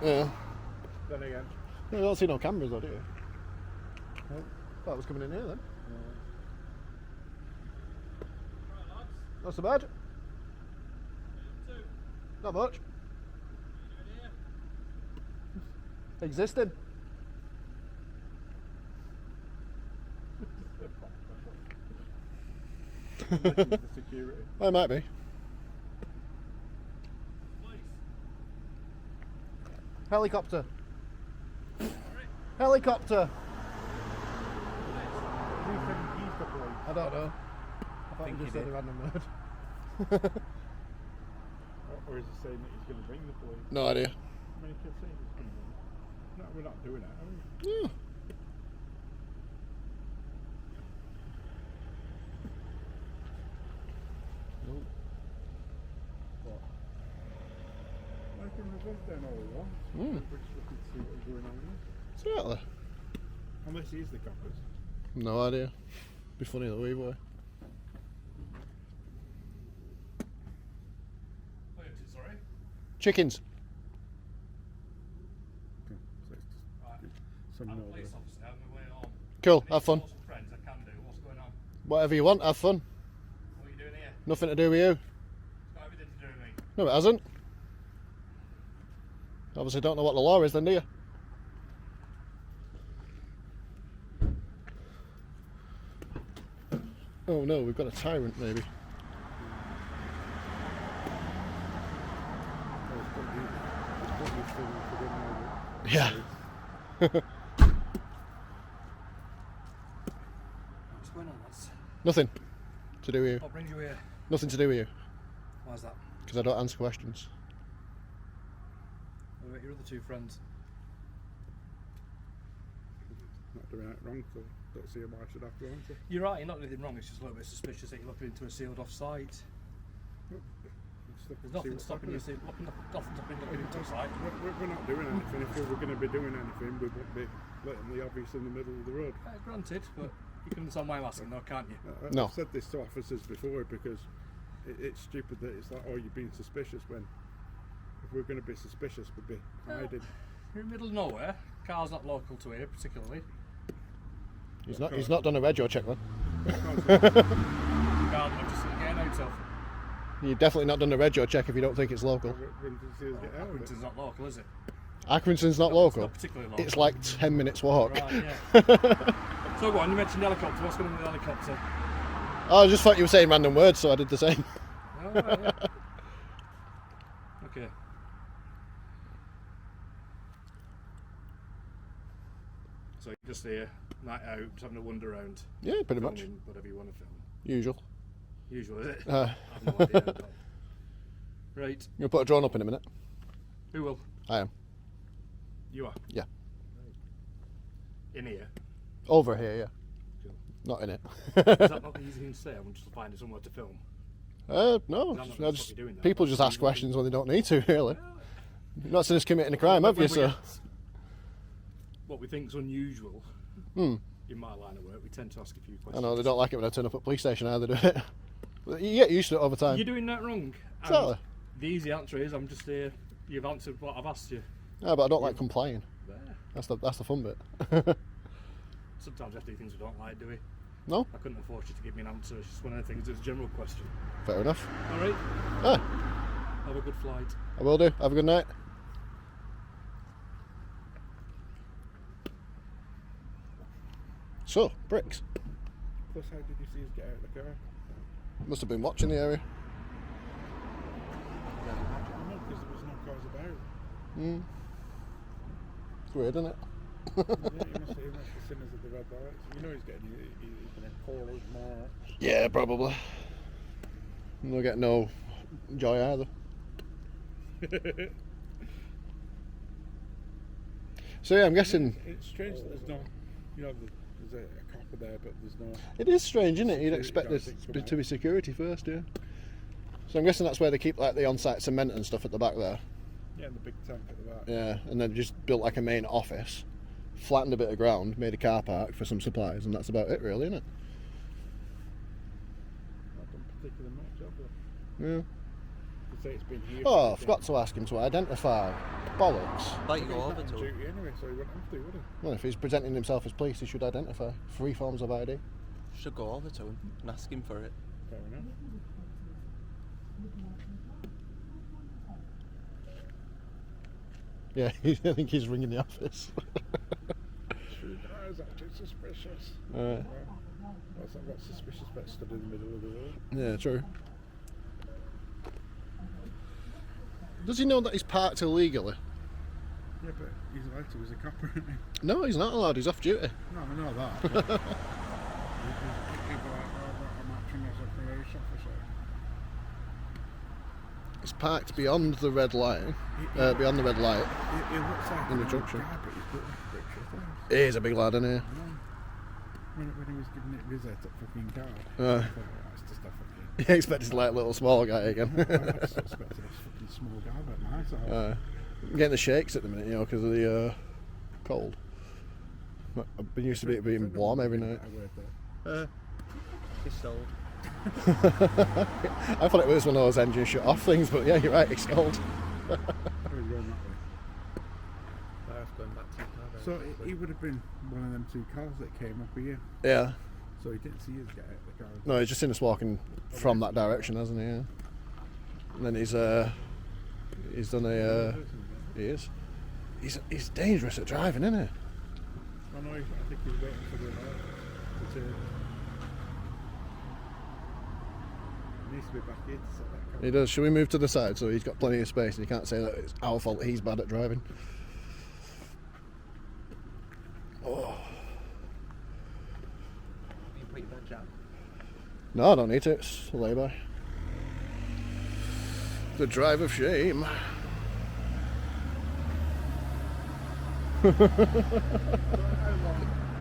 Yeah. Then again. You don't see no cameras, though, do you? Oh, thought it was coming in here then. Not so bad. Not much. Existing. The security. Well, it might be. Helicopter. Helicopter. Who think he's the police? I don't know. I thought Think you he just said did. a random word. Or is he saying that he's going to ring the police? No idea. I mean, he could say he's going to ring. No, we're not doing that, are we? Yeah. What? I can reverse down all we want. Mm. We're just looking to see what's going on here. Certainly. Unless he's the coppers. No idea. Be funny the way boy. Sorry? Chickens. Okay. So it's just Right. some I'm a know police that- officer, I'm away home. Cool. I need Have to fun. call some friends, I can do. What's going on? Whatever you want. Have fun. What are you doing here? Nothing to do with you. It's got everything to do with me. No, it hasn't. Obviously, don't know what the law is, then, do you? Oh no, we've got a tyrant, maybe. Oh, it's got you filming for good now, Yeah. What's going on, lads? Nothing to do with you. What brings you here? Nothing to do with you. Why's that? Because I don't answer questions. What about your other two friends? Not doing it wrong, so don't see why I should have to answer. You're right, you're not doing anything wrong, it's just a little bit suspicious that you're looking into a sealed off site. There's nothing stopping you looking into a site. We're not doing anything. If we were going to be doing anything, we wouldn't be letting the obvious in the middle of the road. Granted, but you can understand why I'm asking though, can't you? No. I've said this to officers before because it's stupid that it's like, oh, you're being suspicious when if we're going to be suspicious, we'd be hiding. You're in the middle of nowhere, car's not local to here particularly. He's not done a rego check, then. Can't I'm just getting out of. You've definitely not done a rego check if you don't think it's local. When did you see us get out of it? Accrington's not local, is it? Accrington's not It's local. not particularly local. It's like 10 minutes walk. Right, yeah. So go on, you mentioned the helicopter, what's going on with the helicopter? Oh, I just thought you were saying random words, so I did the same. Oh, right, yeah. Okay. So you're just here, night out, just having a wander around, Yeah, pretty much. filming whatever you want to film. Usual. Usual, is it? Uh, I've no idea. but- Right, you'll put a drone up in a minute. who will? I am. You are? Yeah. In here? Over here, yeah. Cool. Not in it. Is that not the easy thing to say? I'm just finding somewhere to film. No. I'm not gonna stop Just, you doing that, people but just you ask want questions when they don't need to, really. You've not seen us committing a crime, have you, When we sir? get what we think's unusual Hmm. in my line of work, we tend to ask a few I questions. know, they don't like it when I turn up at police station either, do it? But you get used to it over time. You're doing that wrong. And Exactly. the easy answer is I'm just here. You've answered what I've asked you. No, but I don't like complying. There. That's the fun bit. Sometimes we have to do things we don't like, do we? No? I couldn't force you to give me an answer. It's just one of the things. It's a general question. Fair enough. All right. Ah, Have a good flight. I will do. Have a good night. So, bricks. Plus, how did you see us get out of the car? Must have been watching the area. No, because there was no cars about. Mm. It's weird, isn't it? Yeah, he must have seen us at the red lights. You know he's going to call us more. Yeah, probably. And they'll get no joy either. So yeah, I'm guessing It's strange that there's no, you know, there's a copper there, but there's no. it is strange, isn't it? You'd Security expect guards this to come to be security first, yeah. So I'm guessing that's where they keep like the on-site cement and stuff at the back there. Yeah, and the big tank at the back. Yeah, and then just built like a main office, flattened a bit of ground, made a car park for some supplies, and that's about it, really, isn't it? Not done particularly much, have they? Yeah. To say it's been here. Oh, I for forgot to ask him to identify. bollocks. Like you go He's over not on to him. duty anyway, so he wouldn't have to, would he? Well, if he's presenting himself as police, he should identify 3 forms of ID. Should go over to him and ask him for it. Fair enough. Yeah, I think he's ringing the office. True guys, actually suspicious. Alright. What's that? What's suspicious about stood in the middle of the road? Yeah, true. Does he know that he's parked illegally? Yeah, but he's allowed to. He's a copper, isn't he? No, he's not allowed. He's off duty. No, I know that. But he'd be like, oh, I'm acting as a police officer. He's parked beyond the red line. Beyond the red light. He looks like In the an old junction. guy, but he's built like a brick shit house. He's a big lad, isn't he? When he was giving it visit at fucking car, Uh. I thought, oh, it's just a fucking. He expected like little small guy again. I just expected this fucking small guy but my size. I'm getting the shakes at the minute, you know, because of the cold. I've been used to it being warm every night. I wear that. He's sold. I thought it was one of those engine shut off things, but yeah, you're right, it's cold. Oh, he's going that way. I've gone back to your car. So he would have been one of them 2 cars that came up here. Yeah. So he didn't see us get out of the car. No, he's just seen us walking from that direction, hasn't he? Yeah. And then he's done a. He is. He's dangerous at driving, isn't he? I know. I think he's waiting for the light to turn. He needs to be back here to set that car. He does. Shall we move to the side so he's got plenty of space and you can't say that it's our fault he's bad at driving? Oh. You put your badge out. No, I don't need to. It's a lay-by. The drive of shame. So